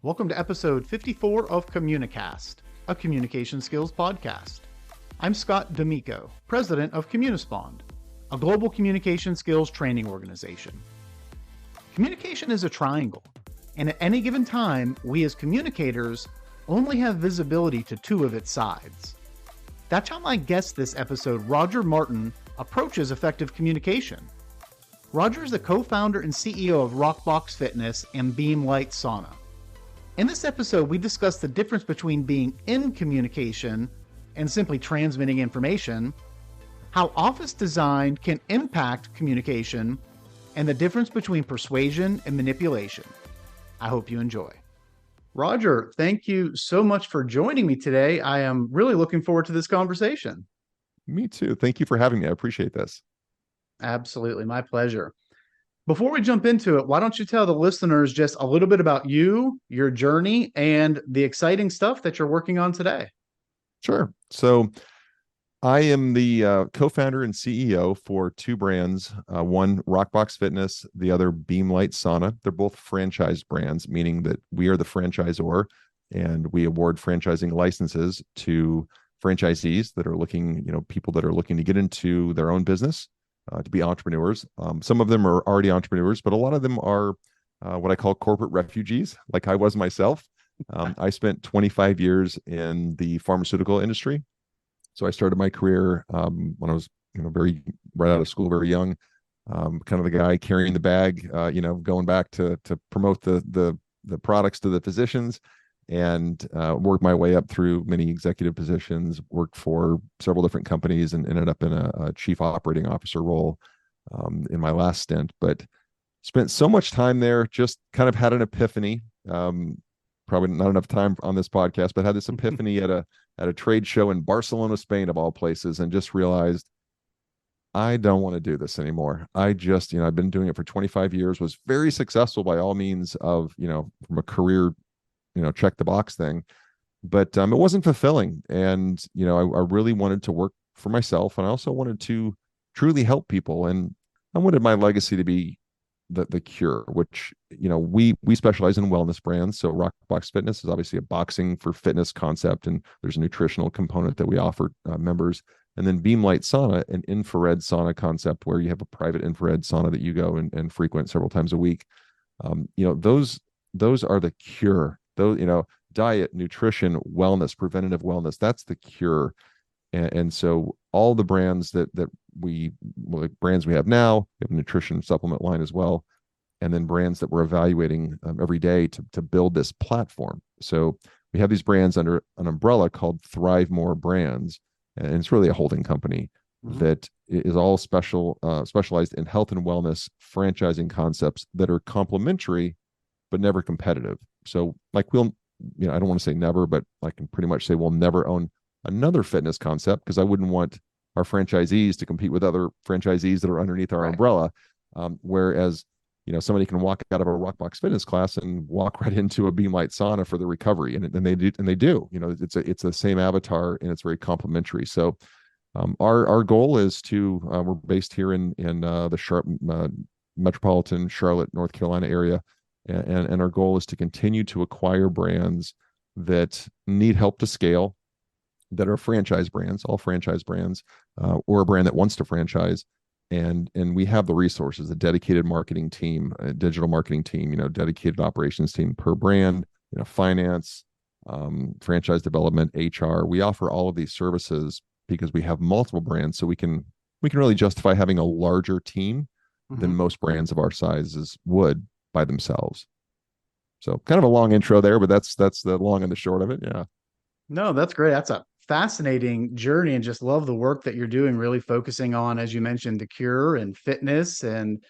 Welcome to episode 54 of Communicast, a communication skills podcast. I'm Scott D'Amico, president of Communispond, a global communication skills training organization. Communication is a triangle, and at any given time, we as communicators only have visibility to two of its sides. That's how my guest this episode, Roger Martin, approaches effective communication. Roger is the co-founder and CEO of RockBox Fitness and Beem Light Sauna. In this episode, we discuss the difference between being in communication and simply transmitting information, how office design can impact communication, and the difference between persuasion and manipulation. I hope you enjoy. Roger, thank you so much for joining me today. I am really looking forward to this conversation. Me too. Thank you for having me. I appreciate this. Absolutely. My pleasure. Before we jump into it, why don't you tell the listeners just a little bit about you, your journey, and the exciting stuff that you're working on today? Sure. So I am the co-founder and CEO for two brands, one RockBox Fitness, the other Beem Light Sauna. They're both franchised brands, meaning that we are the franchisor and we award franchising licenses to franchisees that are looking, people that are looking to get into their own business. To be entrepreneurs. Some of them are already entrepreneurs, but a lot of them are what I call corporate refugees, like I was myself. I spent 25 years in the pharmaceutical industry. So I started my career when I was, very right out of school, very young, kind of the guy carrying the bag, going back to promote the products to the physicians, and worked my way up through many executive positions, worked for several different companies, and ended up in a chief operating officer role in my last stint. But spent so much time there, just kind of had an epiphany. Probably not enough time on this podcast, but had this epiphany at a trade show in Barcelona, Spain, of all places, and just realized I don't want to do this anymore. I just, I've been doing it for 25 years, was very successful by all means of, from a career check the box thing, but it wasn't fulfilling. And, I really wanted to work for myself, and I also wanted to truly help people. And I wanted my legacy to be the cure, which, we specialize in wellness brands. So RockBox Fitness is obviously a boxing for fitness concept, and there's a nutritional component that we offer members. And then Beem Light Sauna, an infrared sauna concept where you have a private infrared sauna that you go and frequent several times a week. Those are the cure. Those, diet, nutrition, wellness, preventative wellness, that's the cure. And so all the brands brands we have now, we have a nutrition supplement line as well, and then brands that we're evaluating every day to build this platform. So we have these brands under an umbrella called Thrive More Brands, and it's really a holding company that is all specialized in health and wellness franchising concepts that are complementary but never competitive. So like I don't want to say never, but I can pretty much say we'll never own another fitness concept, because I wouldn't want our franchisees to compete with other franchisees that are underneath our umbrella. Whereas, somebody can walk out of a RockBox Fitness class and walk right into a Beem Light Sauna for the recovery. And they do, it's the same avatar, and it's very complementary. So our goal is to, we're based here in the metropolitan Charlotte, North Carolina area. And our goal is to continue to acquire brands that need help to scale, that are franchise brands, all franchise brands, or a brand that wants to franchise. And we have the resources, a dedicated marketing team, a digital marketing team, dedicated operations team per brand, finance, franchise development, HR. We offer all of these services because we have multiple brands, so we can really justify having a larger team than most brands of our sizes would by themselves. So kind of a long intro there, but that's the long and the short of it. Yeah. No, that's great. That's a fascinating journey, and just love the work that you're doing, really focusing on, as you mentioned, the cure and fitness and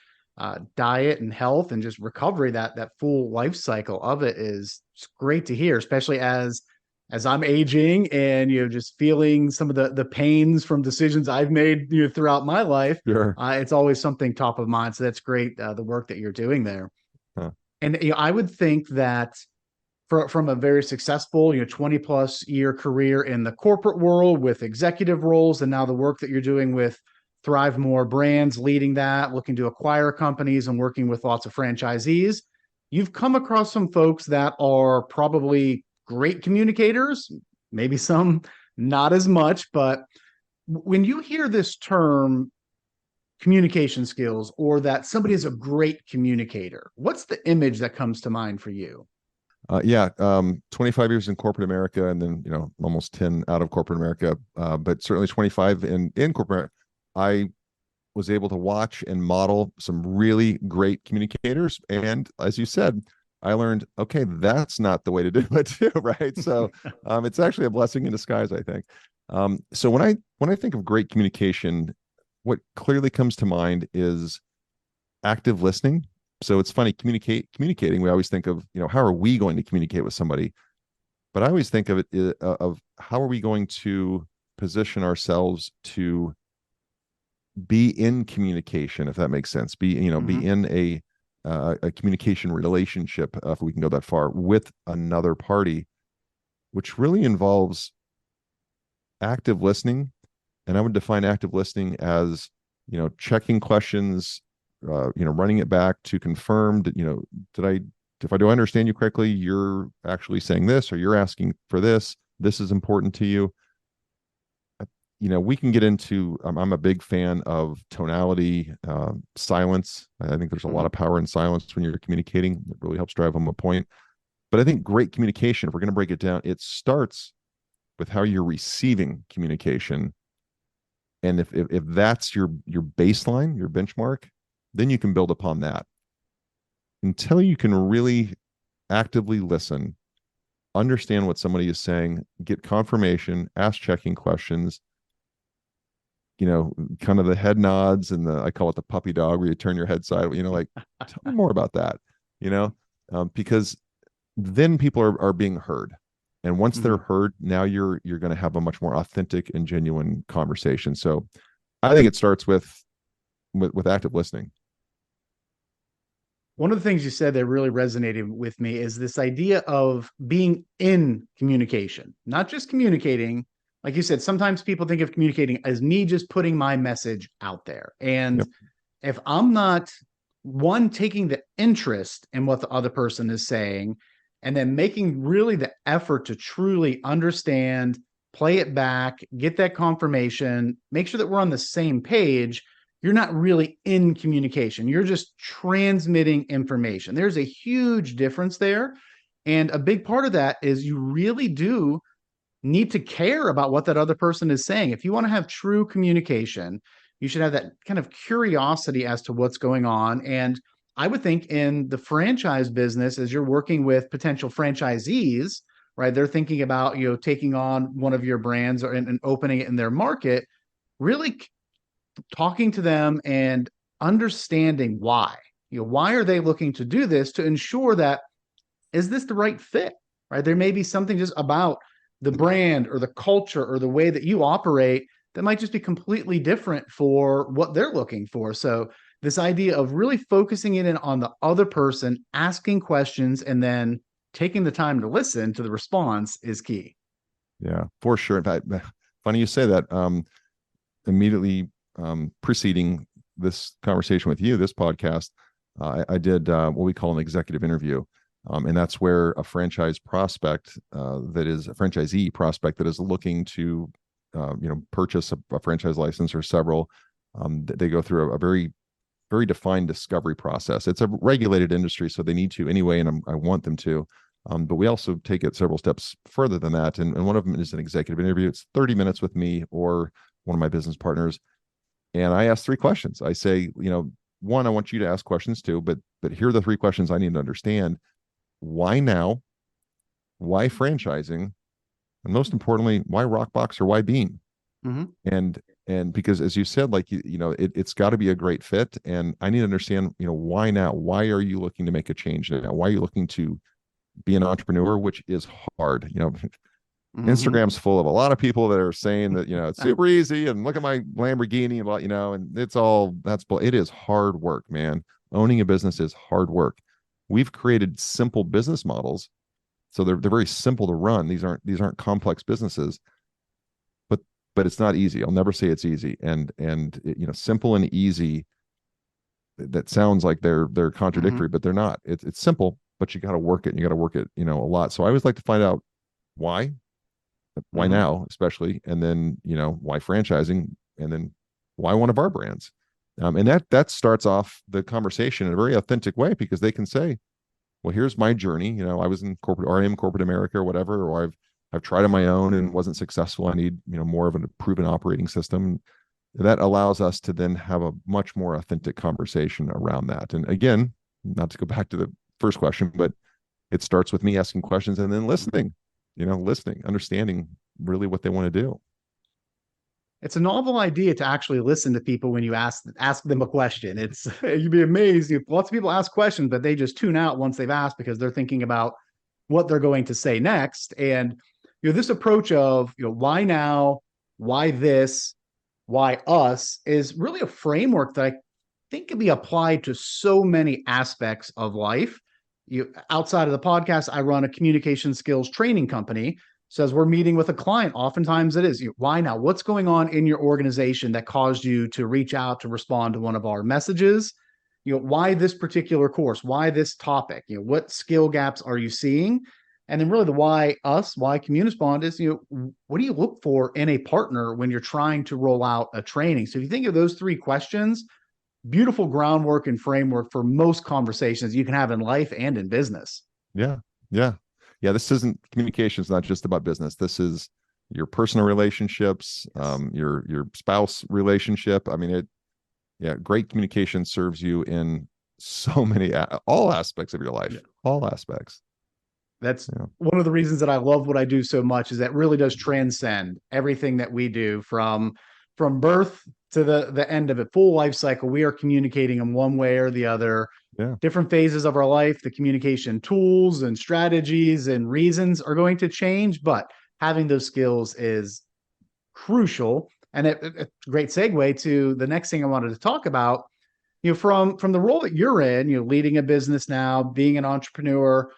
diet and health and just recovery. That full life cycle of it is great to hear, especially as I'm aging and, just feeling some of the pains from decisions I've made, throughout my life. Sure. It's always something top of mind. So that's great. The work that you're doing there. Huh. And I would think that from a very successful, 20 plus year career in the corporate world with executive roles, and now the work that you're doing with Thrive More Brands, leading that, looking to acquire companies and working with lots of franchisees, you've come across some folks that are probably great communicators, maybe some not as much, but when you hear this term communication skills or that somebody is a great communicator, what's the image that comes to mind for you? Yeah, 25 years in corporate America, and then almost 10 out of corporate America, but certainly 25 in corporate. I was able to watch and model some really great communicators, and as you said, I learned, okay, that's not the way to do it too, right? So it's actually a blessing in disguise, I think. So when I think of great communication, what clearly comes to mind is active listening. So it's funny, communicating, we always think of, how are we going to communicate with somebody? But I always think of it of how are we going to position ourselves to be in communication, if that makes sense. Be in a communication relationship, if we can go that far, with another party, which really involves active listening. And I would define active listening as, checking questions, running it back to confirm that, do I understand you correctly? You're actually saying this, or you're asking for this. This is important to you. We can get into, I'm a big fan of tonality, silence. I think there's a lot of power in silence when you're communicating. It really helps drive home a point. But I think great communication, if we're going to break it down, it starts with how you're receiving communication. And if that's your baseline, your benchmark, then you can build upon that. Until you can really actively listen, understand what somebody is saying, get confirmation, ask checking questions, kind of the head nods and I call it the puppy dog, where you turn your head side, like, tell me more about that, because then people are being heard. And once they're heard, now you're going to have a much more authentic and genuine conversation. So I think it starts with active listening. One of the things you said that really resonated with me is this idea of being in communication, not just communicating. Like you said, sometimes people think of communicating as me just putting my message out there. And if I'm not, one, taking the interest in what the other person is saying, and then making really the effort to truly understand, play it back, get that confirmation, make sure that we're on the same page, you're not really in communication. You're just transmitting information. There's a huge difference there. And a big part of that is you really do need to care about what that other person is saying. If you want to have true communication, you should have that kind of curiosity as to what's going on. And I would think in the franchise business, as you're working with potential franchisees, right, they're thinking about, taking on one of your brands and opening it in their market, really talking to them and understanding why. Why are they looking to do this, to ensure that, is this the right fit, right? There may be something just about the brand or the culture or the way that you operate that might just be completely different for what they're looking for. So this idea of really focusing in on the other person, asking questions, and then taking the time to listen to the response is key. Yeah, for sure. In fact, funny you say that. Immediately preceding this conversation with you, this podcast, I did what we call an executive interview. And that's where a franchise prospect, that is a franchisee prospect that is looking to, purchase a franchise license or several, they go through a very, very defined discovery process. It's a regulated industry, so they need to anyway, and I want them to. But we also take it several steps further than that. And one of them is an executive interview. It's 30 minutes with me or one of my business partners. And I ask 3 questions. I say, one, I want you to ask questions too, but here are the 3 questions I need to understand. Why now? Why franchising? And most importantly, why RockBox or why Beam? And because, as you said, like, it's got to be a great fit. And I need to understand, why now? Why are you looking to make a change now? Why are you looking to be an entrepreneur, which is hard? Instagram's full of a lot of people that are saying that, it's super easy and look at my Lamborghini and it is hard work, man. Owning a business is hard work. We've created simple business models, so they're very simple to run. These aren't complex businesses, but it's not easy. I'll never say it's easy. And simple and easy that sounds like they're Mm-hmm. contradictory, but they're not. It's simple, but you got to work it, and you got to work it, a lot. So I always like to find out why Mm-hmm. now, especially, and then why franchising, and then why one of our brands. And that starts off the conversation in a very authentic way, because they can say, well, here's my journey. I was in corporate, or I am corporate America, or whatever, or I've tried on my own and wasn't successful. I need more of a proven operating system. That allows us to then have a much more authentic conversation around that. And again, not to go back to the first question, but it starts with me asking questions and then listening, understanding really what they want to do. It's a novel idea to actually listen to people when you ask them a question. It's you'd be amazed. Lots of people ask questions, but they just tune out once they've asked because they're thinking about what they're going to say next. And this approach of why now, why this, why us is really a framework that I think can be applied to so many aspects of life. Outside of the podcast, I run a communication skills training company. So as we're meeting with a client, oftentimes it is why now? What's going on in your organization that caused you to reach out to respond to one of our messages? Why this particular course? Why this topic? What skill gaps are you seeing? And then really the why us, why Communispond is, what do you look for in a partner when you're trying to roll out a training? So if you think of those three questions, beautiful groundwork and framework for most conversations you can have in life and in business. Yeah. Yeah. Yeah. This isn't communications, not just about business. This is your personal relationships, Yes. your spouse relationship. I mean, yeah, great communication serves you in so many, all aspects of your life, Yeah. all aspects. That's Yeah. one of the reasons that I love what I do so much is that really does transcend everything that we do from birth to the end of it, full life cycle. We are communicating in one way or the other, Yeah. different phases of our life. The communication tools and strategies and reasons are going to change, but having those skills is crucial. And a great segue to the next thing I wanted to talk about. From the role that you're in, leading a business now, being an entrepreneur,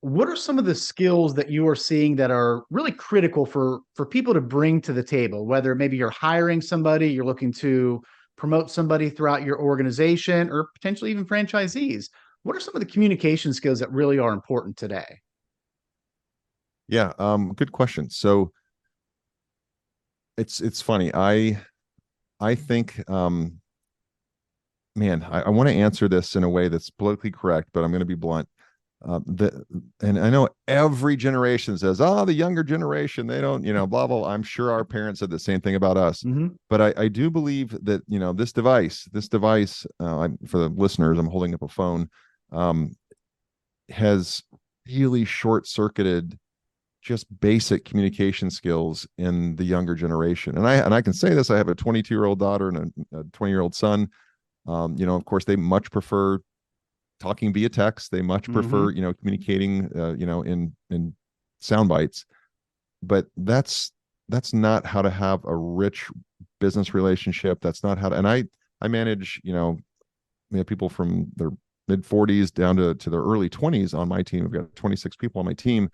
what are some of the skills that you are seeing that are really critical for people to bring to the table, whether maybe you're hiring somebody, you're looking to promote somebody throughout your organization, or potentially even franchisees? What are some of the communication skills that really are important today? Yeah. Good question. So it's funny. I think, man, I want to answer this in a way that's politically correct, but I'm going to be blunt. And I know every generation says, "Oh, the younger generation, they don't, blah blah." I'm sure our parents said the same thing about us, Mm-hmm. but I do believe that this device, for the listeners, I'm holding up a phone, um, has really short circuited just basic communication skills in the younger generation. And I can say this: I have a 22-year-old daughter and a 20-year-old son. Of course, they much prefer talking via text. They much Mm-hmm. prefer, communicating, in sound bites. But that's not how to have a rich business relationship. That's not how to. And I manage, we have people from their mid 40s down to their early 20s on my team. We've got 26 people on my team,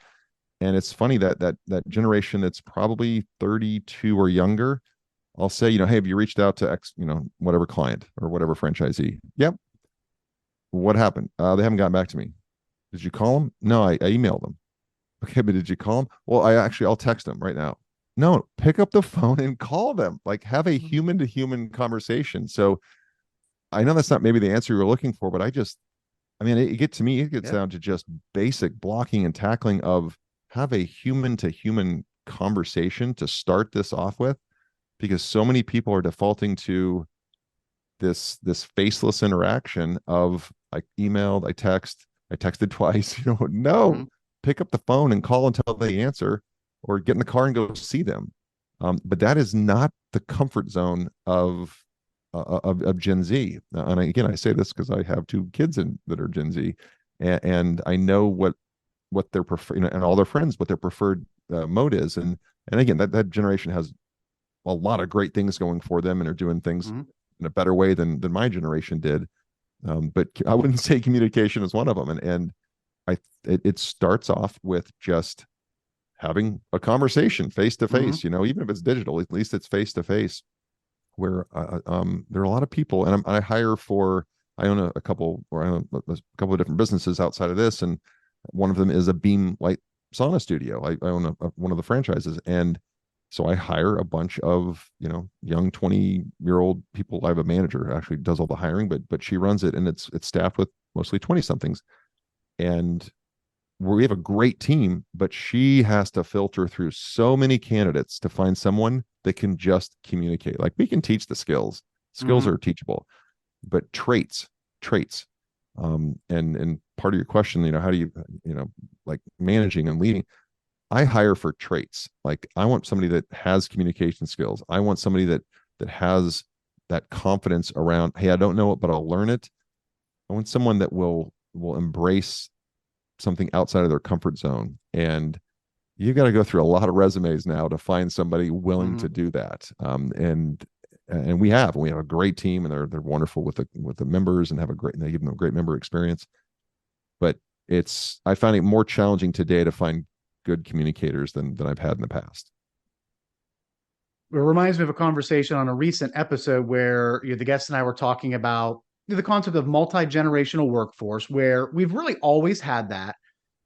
and it's funny that generation that's probably 32 or younger. I'll say, hey, have you reached out to X, whatever client or whatever franchisee? Yep. What happened? They haven't gotten back to me. Did you call them? No, I emailed them. Okay, but did you call them? Well, I'll text them right now. No, pick up the phone and call them. Like, have a human to human conversation. So I know that's not maybe the answer you're looking for, but I mean, it gets Yeah. down to just basic blocking and tackling of have a human to human conversation to start this off with, because so many people are defaulting to this faceless interaction of like emailed, I texted twice. No, Mm-hmm. pick up the phone and call until they answer, or get in the car and go see them. But that is not the comfort zone of Gen Z. And again, I say this because I have two kids that are Gen Z, and I know what their prefer, and all their friends what their preferred mode is. And again, that generation has a lot of great things going for them and are doing things Mm-hmm. in a better way than my generation did. But I wouldn't say communication is one of them. And it starts off with just having a conversation face to Mm-hmm. face. Even if it's digital, at least it's face to face. Where there are a lot of people, and I hire for I own a couple, or I own a couple of different businesses outside of this, and one of them is a Beam Light Sauna studio. I own one of the franchises, and so I hire a bunch of young 20-year-old people. I have a manager who actually does all the hiring, but she runs it, and it's staffed with mostly 20 somethings, and we have a great team, but she has to filter through so many candidates to find someone that can just communicate. Like, we can teach the skills are teachable, but traits. And part of your question, how do you, like managing and leading, I hire for traits. Like, I want somebody that has communication skills. I want somebody that has that confidence around, hey, I don't know it, but I'll learn it. I want someone that will embrace something outside of their comfort zone. And you've got to go through a lot of resumes now to find somebody willing to do that. And we have a great team, and they're wonderful with the members, and they give them a great member experience. But I find it more challenging today to find good communicators than I've had in the past. It reminds me of a conversation on a recent episode where the guest and I were talking about the concept of multi-generational workforce, where we've really always had that,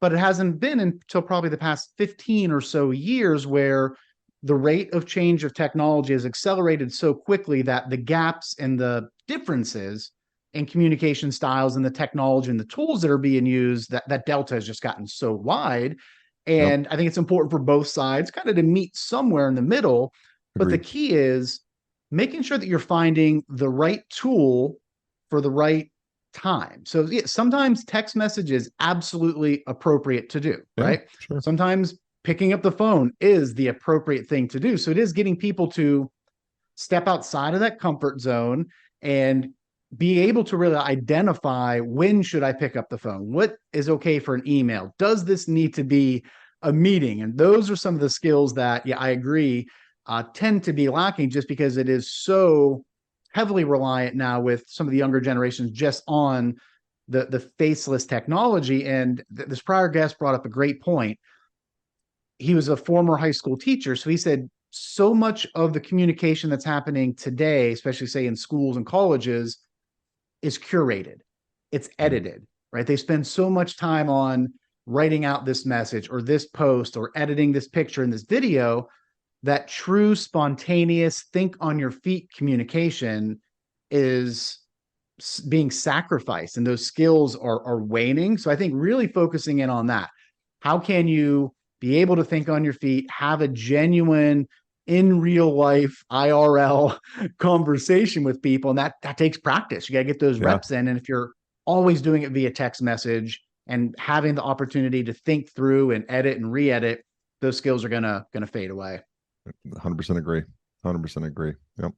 but it hasn't been until probably the past 15 or so years where the rate of change of technology has accelerated so quickly that the gaps and the differences in communication styles and the technology and the tools that are being used, that delta has just gotten so wide. And I think it's important for both sides kind of to meet somewhere in the middle. But the key is making sure that you're finding the right tool for the right time. So yeah, sometimes text message is absolutely appropriate to do, right? Sure. Sometimes picking up the phone is the appropriate thing to do. So it is getting people to step outside of that comfort zone and be able to really identify, when should I pick up the phone? What is okay for an email? Does this need to be a meeting? And those are some of the skills that, yeah, I agree, tend to be lacking, just because it is so heavily reliant now with some of the younger generations just on the faceless technology. And this prior guest brought up a great point. He was a former high school teacher. So he said so much of the communication that's happening today, especially say in schools and colleges, is curated. It's edited, right? They spend so much time on writing out this message or this post or editing this picture and this video that true, spontaneous, think on your feet communication is being sacrificed, and those skills are waning. So I think really focusing in on that. How can you be able to think on your feet, have a genuine, in real life, IRL conversation with people? And that takes practice. You got to get those reps in. And if you're always doing it via text message and having the opportunity to think through and edit and re-edit, those skills are gonna fade away. 100% agree. 100% agree. Yep.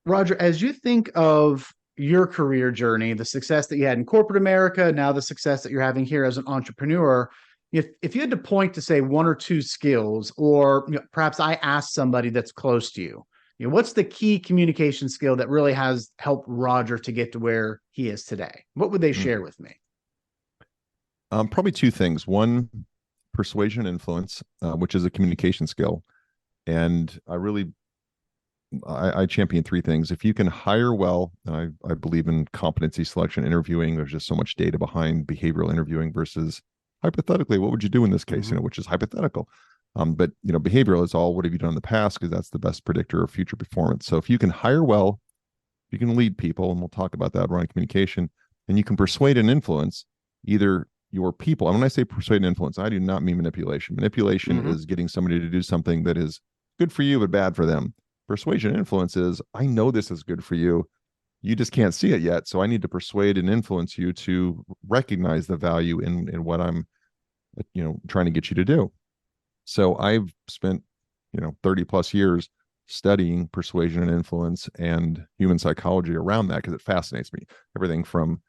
Roger, as you think of your career journey, the success that you had in corporate America, now the success that you're having here as an entrepreneur, if you had to point to, say, one or two skills, or perhaps I asked somebody that's close to you, what's the key communication skill that really has helped Roger to get to where he is today? What would they share with me? Probably two things. One, persuasion influence, which is a communication skill. And I champion three things. If you can hire well, and I believe in competency selection interviewing, there's just so much data behind behavioral interviewing versus hypothetically, what would you do in this case, which is hypothetical. But behavioral is all, what have you done in the past? Because that's the best predictor of future performance. So if you can hire well, you can lead people, and we'll talk about that around communication, and you can persuade and influence either your people. And when I say persuade and influence, I do not mean manipulation. Manipulation is getting somebody to do something that is good for you but bad for them. Persuasion and influence is, I know this is good for you, you just can't see it yet, so I need to persuade and influence you to recognize the value in what I'm trying to get you to do. So I've spent 30 plus years studying persuasion and influence and human psychology around that, because it fascinates me. Everything from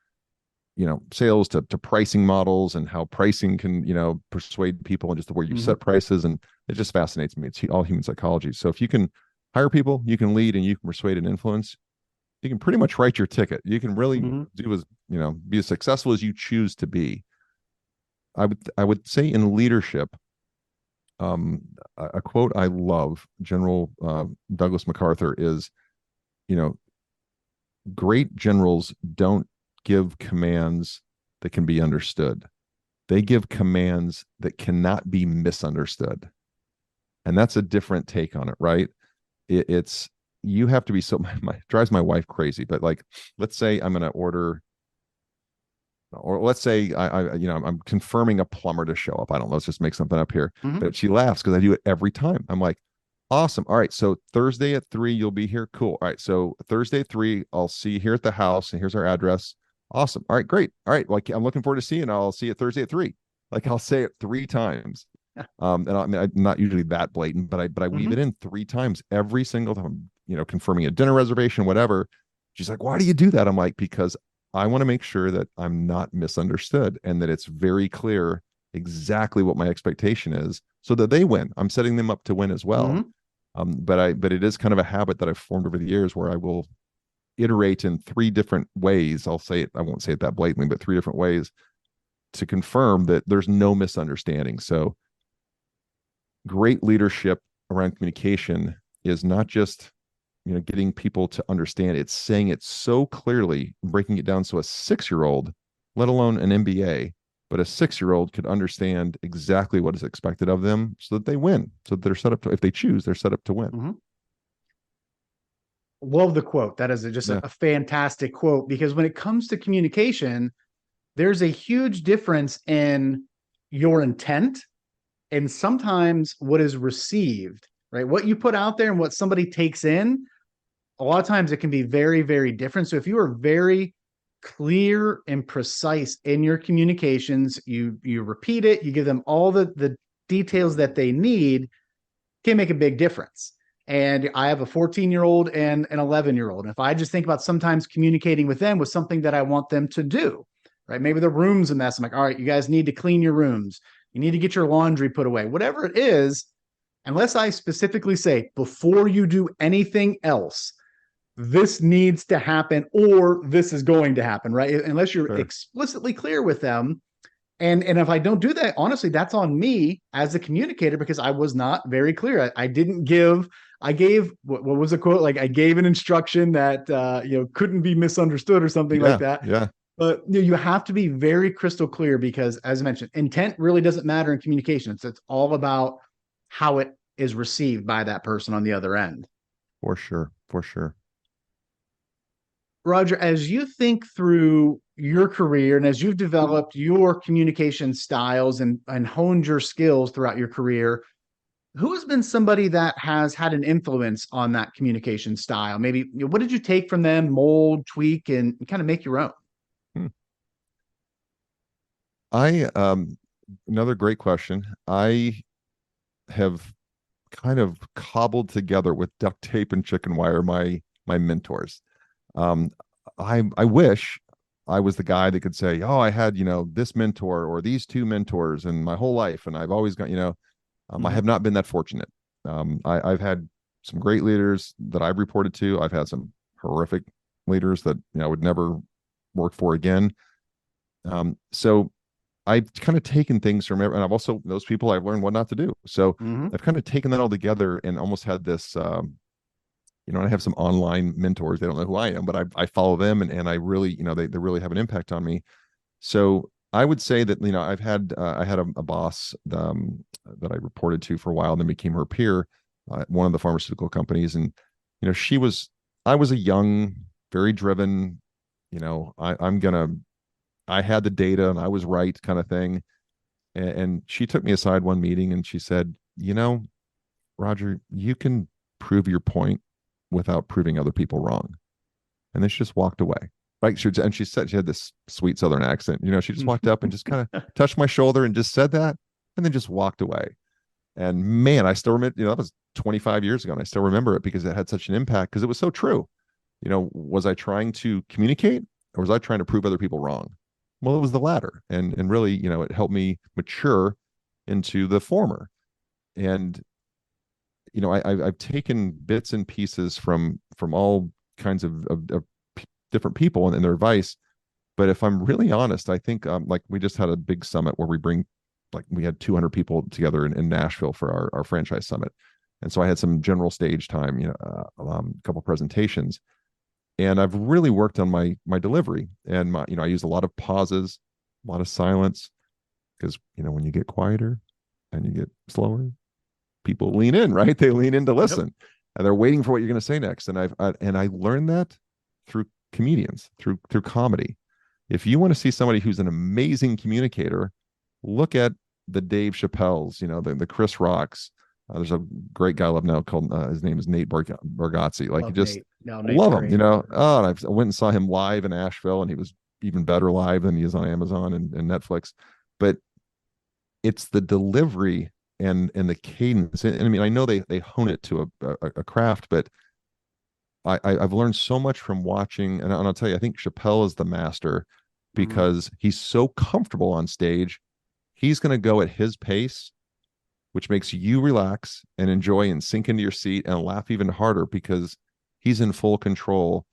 sales to pricing models, and how pricing can persuade people, and just the way you set prices, and it just fascinates me. It's all human psychology. So if you can hire people, you can lead, and you can persuade and influence, you can pretty much write your ticket. You can really be as successful as you choose to be. I would say in leadership, a quote I love, General Douglas MacArthur, is, great generals don't give commands that can be understood. They give commands that cannot be misunderstood. And that's a different take on it, right? It's you have to be so drives my wife crazy. But like, let's say I'm going to order, or let's say I'm confirming a plumber to show up. I don't know. Let's just make something up here. Mm-hmm. But she laughs because I do it every time. I'm like, awesome. All right. So Thursday at 3, you'll be here. Cool. All right. So Thursday at 3, I'll see you here at the house, and here's our address. Awesome. All right, great. All right. Like, I'm looking forward to seeing you. I'll see you Thursday at 3. Like, I'll say it 3 times. And I mean, I'm not usually that blatant, but I weave it in 3 times every single time, confirming a dinner reservation, whatever. She's like, why do you do that? I'm like, because I want to make sure that I'm not misunderstood and that it's very clear exactly what my expectation is so that they win. I'm setting them up to win as well. But it is kind of a habit that I've formed over the years where I will iterate in 3 different ways. I'll say it, I won't say it that blatantly, but 3 different ways to confirm that there's no misunderstanding. So great leadership around communication is not just, getting people to understand. It's saying it so clearly, breaking it down so a 6-year-old, let alone an MBA, but a 6-year-old could understand exactly what is expected of them so that they win. So that they're set up to, if they choose, they're set up to win. Love the quote. That is just a fantastic quote, because when it comes to communication, there's a huge difference in your intent and sometimes what is received, right? What you put out there and what somebody takes in, a lot of times it can be very, very different. So if you are very clear and precise in your communications, you repeat it, you give them all the details that they need, can make a big difference. And I have a 14-year-old and an 11-year-old. And if I just think about sometimes communicating with them with something that I want them to do, right? Maybe the room's a mess. I'm like, all right, you guys need to clean your rooms. You need to get your laundry put away. Whatever it is, unless I specifically say, before you do anything else, this needs to happen or this is going to happen, right? Unless you're explicitly clear with them. And if I don't do that, honestly, that's on me as a communicator, because I was not very clear. I gave, what was the quote? Like, I gave an instruction that, couldn't be misunderstood or something like that. Yeah. But you have to be very crystal clear, because as I mentioned, intent really doesn't matter in communication. It's all about how it is received by that person on the other end. For sure. Roger, as you think through your career and as you've developed your communication styles and honed your skills throughout your career, who has been somebody that has had an influence on that communication style? Maybe what did you take from them, mold, tweak, and kind of make your own? Another great question. I have kind of cobbled together with duct tape and chicken wire my mentors. I wish I was the guy that could say, oh, I had, this mentor or these 2 mentors in my whole life. And I've always got, I have not been that fortunate. I've had some great leaders that I've reported to. I've had some horrific leaders that, I would never work for again. So I've kind of taken things from and I've also, those people I've learned what not to do. So I've kind of taken that all together and almost had this, I have some online mentors. They don't know who I am, but I follow them and I really, they really have an impact on me. So I would say that, I had a boss that I reported to for a while and then became her peer at one of the pharmaceutical companies. And, I was a young, very driven, I had the data and I was right kind of thing. And she took me aside one meeting and she said, Roger, you can prove your point without proving other people wrong. And then she just walked away. Right. She said, she had this sweet Southern accent, she just walked up and just kind of touched my shoulder and just said that, and then just walked away. And man, I still remember, that was 25 years ago. And I still remember it because it had such an impact because it was so true. Was I trying to communicate or was I trying to prove other people wrong? Well, it was the latter. And really, it helped me mature into the former. And, I've taken bits and pieces from all kinds of different people and their advice. But if I'm really honest, I think like we just had a big summit where we had 200 people together in Nashville for our franchise summit. And so I had some general stage time, a couple presentations. And I've really worked on my delivery, and my, I use a lot of pauses, a lot of silence, because when you get quieter and you get slower, people lean in, right? They lean in to Yep. listen, and they're waiting for what you're going to say next. And I learned that through comedians, through comedy. If you want to see somebody who's an amazing communicator, look at the Dave Chappelle's, the Chris Rocks. There's a great guy I love now called his name is Nate Bargatze. Like, you Love just Nate. No, Nate's love him, great. Oh, and I went and saw him live in Asheville, and he was even better live than he is on Amazon and Netflix. But it's the delivery and the cadence. And I mean, I know they hone it to a craft, but I've learned so much from watching, and I'll tell you, I think Chappelle is the master Mhm. because he's so comfortable on stage. He's going to go at his pace, which makes you relax and enjoy and sink into your seat and laugh even harder because he's in full control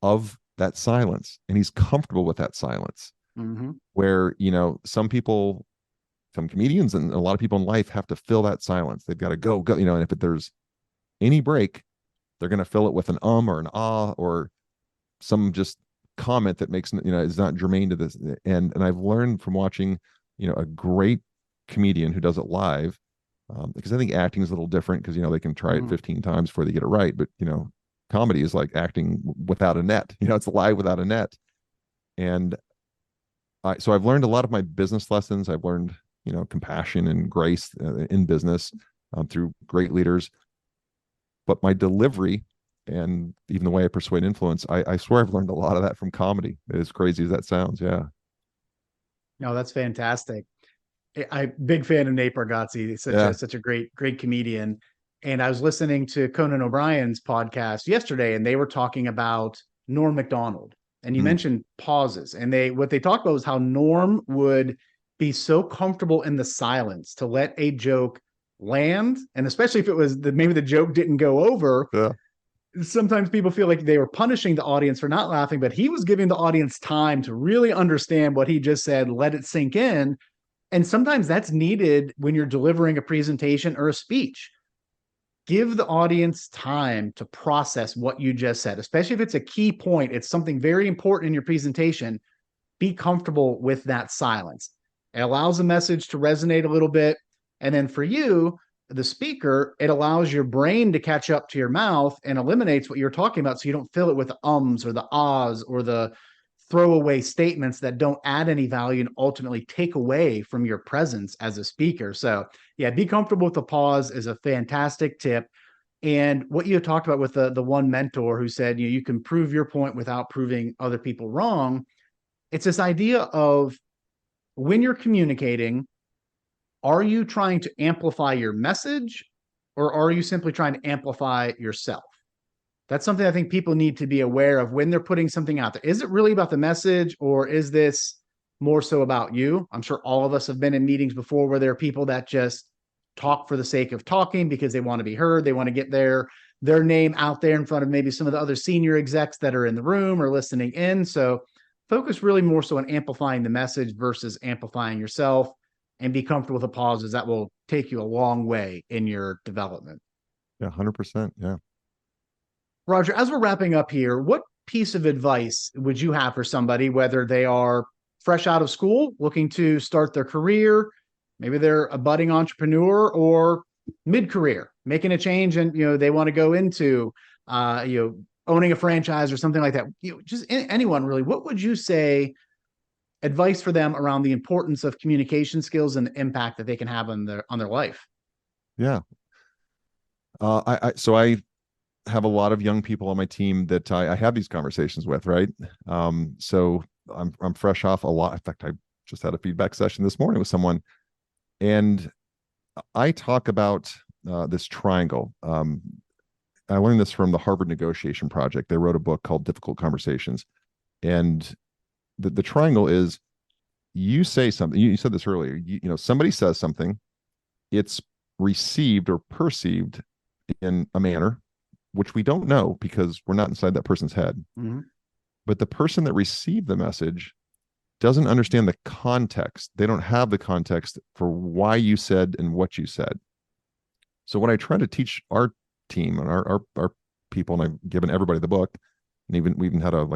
of that silence and he's comfortable with that silence. Mhm. Where, some people, some comedians and a lot of people in life have to fill that silence. They've got to go, and if there's any break, they're going to fill it with an or an ah or some just comment that makes, is not germane to this. And I've learned from watching, a great comedian who does it live, because I think acting is a little different because, they can try it Mhm. 15 times before they get it right. But, comedy is like acting without a net, it's live without a net. And so I've learned a lot of my business lessons. I've learned, compassion and grace in business through great leaders. But my delivery and even the way I persuade influence, I swear I've learned a lot of that from comedy. As crazy as that sounds. Yeah. No, that's fantastic. I big fan of Nate Bargatze. He's Yeah. such a great comedian. And I was listening to Conan O'Brien's podcast yesterday, and they were talking about Norm Macdonald. And you Mm, mentioned pauses, and what they talked about was how Norm would be so comfortable in the silence to let a joke land, and especially if it was maybe the joke didn't go over. yeah. Sometimes people feel like they were punishing the audience for not laughing, but he was giving the audience time to really understand what he just said, let it sink in. And sometimes that's needed when you're delivering a presentation or a speech. Give the audience time to process what you just said, especially if it's a key point. It's something very important in your presentation. Be comfortable with that silence. It allows the message to resonate a little bit. And then for you, the speaker, it allows your brain to catch up to your mouth and eliminates what you're talking about so you don't fill it with the ums or the ahs or the throwaway statements that don't add any value and ultimately take away from your presence as a speaker. So, yeah, be comfortable with the pause is a fantastic tip. And what you talked about with the one mentor who said, you can prove your point without proving other people wrong. It's this idea of when you're communicating, are you trying to amplify your message or are you simply trying to amplify yourself? That's something I think people need to be aware of when they're putting something out there. Is it really about the message or is this more so about you? I'm sure all of us have been in meetings before where there are people that just talk for the sake of talking because they want to be heard. They want to get their name out there in front of maybe some of the other senior execs that are in the room or listening in. So focus really more so on amplifying the message versus amplifying yourself and be comfortable with the pauses. That will take you a long way in your development. Yeah. 100%. Yeah. Roger, as we're wrapping up here, what piece of advice would you have for somebody, whether they are fresh out of school, looking to start their career, maybe they're a budding entrepreneur, or mid-career, making a change and they want to go into owning a franchise or something like that. Just anyone really. What would you say advice for them around the importance of communication skills and the impact that they can have on their life? Yeah. So I have a lot of young people on my team that I have these conversations with, right? So I'm fresh off a lot. In fact, I just had a feedback session this morning with someone, and I talk about this triangle. I learned this from the Harvard Negotiation Project. They wrote a book called Difficult Conversations, and the triangle is you say something. You said this earlier. Somebody says something, it's received or perceived in a manner which we don't know because we're not inside that person's head. Mm-hmm. But the person that received the message doesn't understand the context. They don't have the context for why you said and what you said. So what I try to teach our team and our people, and I've given everybody the book, and even we even had a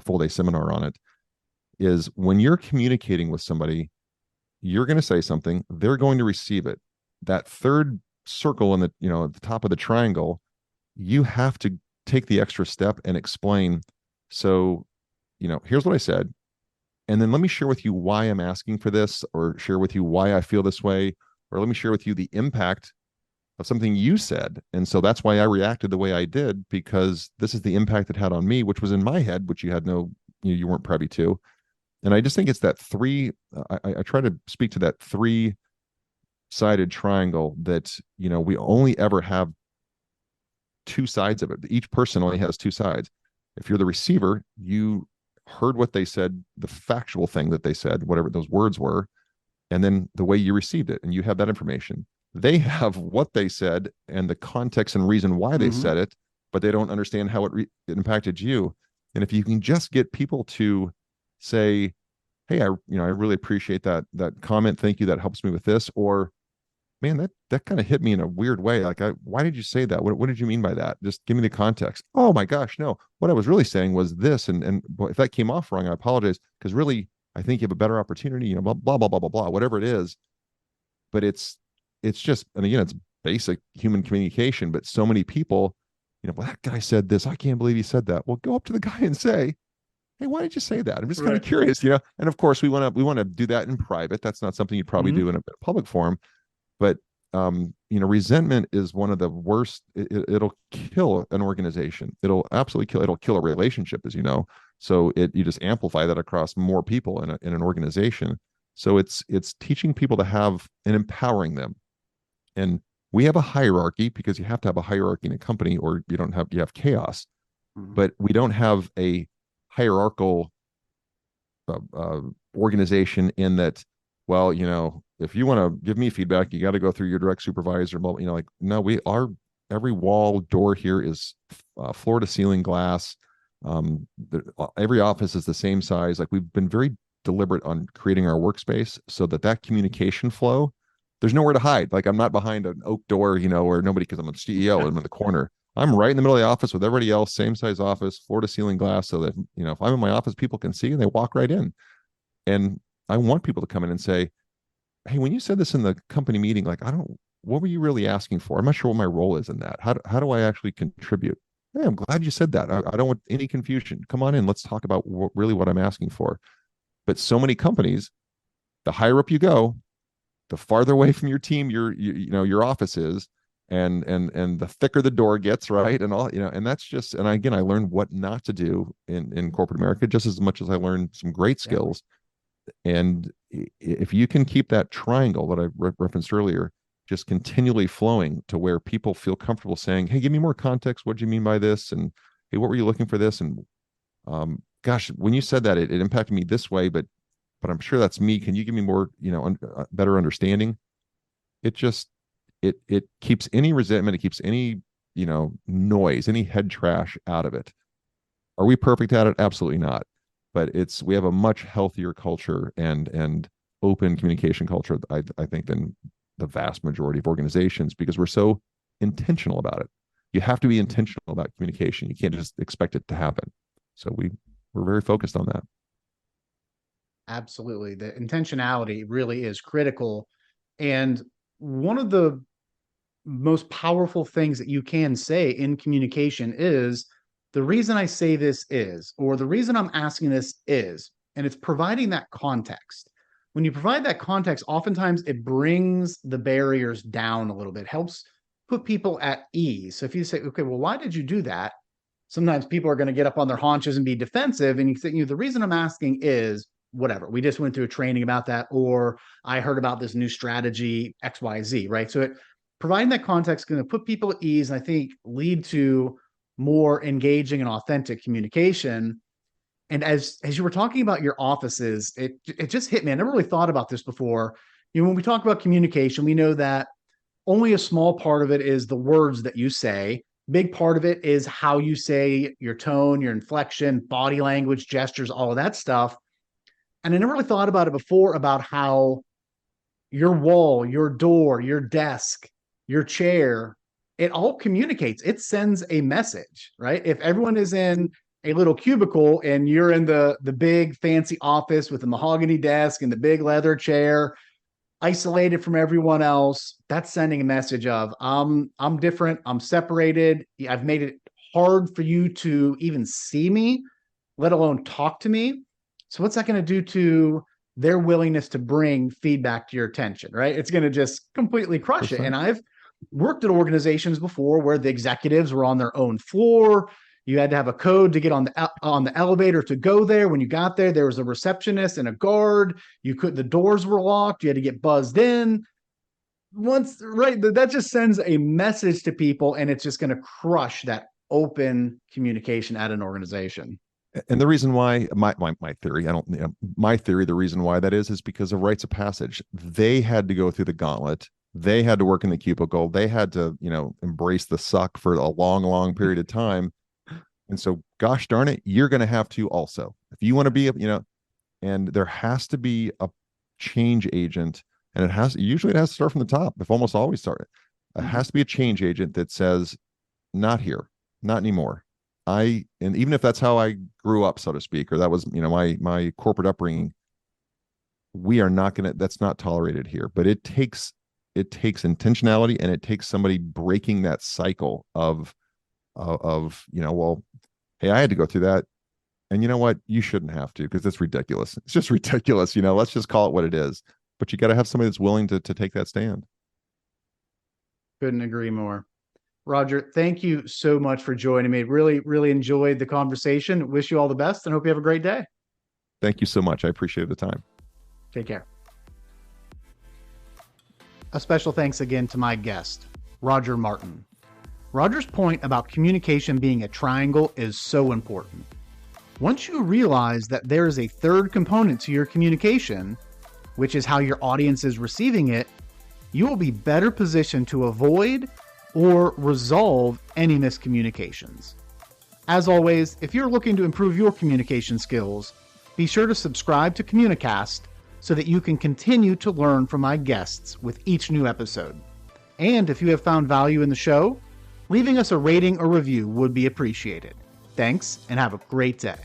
full day seminar on it, is when you're communicating with somebody, you're going to say something, they're going to receive it. That third circle in the, at the top of the triangle, you have to take the extra step and explain. So, here's what I said. And then let me share with you why I'm asking for this, or share with you why I feel this way, or let me share with you the impact of something you said. And so that's why I reacted the way I did, because this is the impact it had on me, which was in my head, which you had no, you weren't privy to. And I just think it's that I try to speak to that three-sided triangle that, we only ever have two sides of it. Each person only has two sides. If you're the receiver, you heard what they said, the factual thing that they said, whatever those words were, and then the way you received it, and you have that information. They have what they said and the context and reason why they said it, but they don't understand how it impacted you. And if you can just get people to say, hey, I really appreciate that comment, thank you, that helps me with this, or man, that kind of hit me in a weird way, like, why did you say that, what did you mean by that, just give me the context. Oh my gosh, no, what I was really saying was this, and if that came off wrong, I apologize, because really I think you have a better opportunity, blah blah blah blah blah blah, whatever it is. But it's just, and again, it's basic human communication, but so many people, well, that guy said this, I can't believe he said that. Well, go up to the guy and say, hey, why did you say that? I'm just kind of curious, And of course, we want to do that in private. That's not something you'd probably do in a public forum. But resentment is one of the worst. It'll kill an organization. It'll absolutely kill. It'll kill a relationship, as you know. So you just amplify that across more people in an organization. So it's teaching people to have and empowering them. And we have a hierarchy, because you have to have a hierarchy in a company, or you have chaos. But we don't have a hierarchical organization, in that, well, if you want to give me feedback, you got to go through your direct supervisor. No, every wall door here is floor to ceiling glass. Every office is the same size. Like, we've been very deliberate on creating our workspace so that communication flow, there's nowhere to hide. Like, I'm not behind an oak door, where nobody, because I'm a CEO, I'm in the corner. I'm right in the middle of the office with everybody else, same size office, floor to ceiling glass, so that, if I'm in my office, people can see and they walk right in. And I want people to come in and say, hey, when you said this in the company meeting, like, what were you really asking for? I'm not sure what my role is in that. How do I actually contribute? Hey, I'm glad you said that. I don't want any confusion. Come on in. Let's talk about really what I'm asking for. But so many companies, the higher up you go, the farther away from your team your office is, and the thicker the door gets, right? And all, and that's just, and again, I learned what not to do in corporate America, just as much as I learned some great skills. And if you can keep that triangle that I referenced earlier just continually flowing, to where people feel comfortable saying, hey, give me more context, what do you mean by this, and hey, what were you looking for this, and gosh, when you said that, it impacted me this way, but I'm sure that's me, can you give me more, better understanding. It just it keeps any resentment, it keeps any noise, any head trash out of it. Are we perfect at it? Absolutely not. But we have a much healthier culture and open communication culture, I think, than the vast majority of organizations, because we're so intentional about it. You have to be intentional about communication. You can't just expect it to happen. So we're very focused on that. Absolutely. The intentionality really is critical. And one of the most powerful things that you can say in communication is, the reason I say this is, or the reason I'm asking this is, and it's providing that context. When you provide that context, oftentimes it brings the barriers down a little bit, helps put people at ease. So if you say, okay, well, why did you do that? Sometimes people are going to get up on their haunches and be defensive. And you think, the reason I'm asking is whatever. We just went through a training about that, or I heard about this new strategy, XYZ, right? So providing that context is going to put people at ease, and I think lead to more engaging and authentic communication. And as you were talking about your offices, it just hit me. I never really thought about this before. When we talk about communication, we know that only a small part of it is the words that you say. Big part of it is how you say, your tone, your inflection, body language, gestures, all of that stuff. And I never really thought about it before, about how your wall, your door, your desk, your chair, it all communicates. It sends a message, right? If everyone is in a little cubicle and you're in the big fancy office with the mahogany desk and the big leather chair, isolated from everyone else, that's sending a message of I'm different, I'm separated. I've made it hard for you to even see me, let alone talk to me. So what's that going to do to their willingness to bring feedback to your attention, right? It's going to just completely crush it. And I've worked at organizations before where the executives were on their own floor. You had to have a code to get on the elevator to go there. When you got there, there was a receptionist and a guard. The doors were locked. You had to get buzzed in. That just sends a message to people, and it's just going to crush that open communication at an organization. And the reason why my theory, my theory, the reason why that is because of rites of passage. They had to go through the gauntlet. They had to work in the cubicle. They had to, embrace the suck for a long, long period of time. And so, gosh darn it, you're going to have to also, if you want to be, and there has to be a change agent, and it has to start from the top. If almost always started, it has to be a change agent that says, not here, not anymore. And even if that's how I grew up, so to speak, or that was, my corporate upbringing, we are not going to, that's not tolerated here. But it takes intentionality, and it takes somebody breaking that cycle of, well, hey, I had to go through that. And you know what? You shouldn't have to, because it's ridiculous. It's just ridiculous. Let's just call it what it is. But you got to have somebody that's willing to take that stand. Couldn't agree more. Roger, thank you so much for joining me. Really, really enjoyed the conversation. Wish you all the best and hope you have a great day. Thank you so much. I appreciate the time. Take care. A special thanks again to my guest, Roger Martin. Roger's point about communication being a triangle is so important. Once you realize that there is a third component to your communication, which is how your audience is receiving it, you will be better positioned to avoid or resolve any miscommunications. As always, if you're looking to improve your communication skills, be sure to subscribe to Communicast so that you can continue to learn from my guests with each new episode. And if you have found value in the show, leaving us a rating or review would be appreciated. Thanks, and have a great day.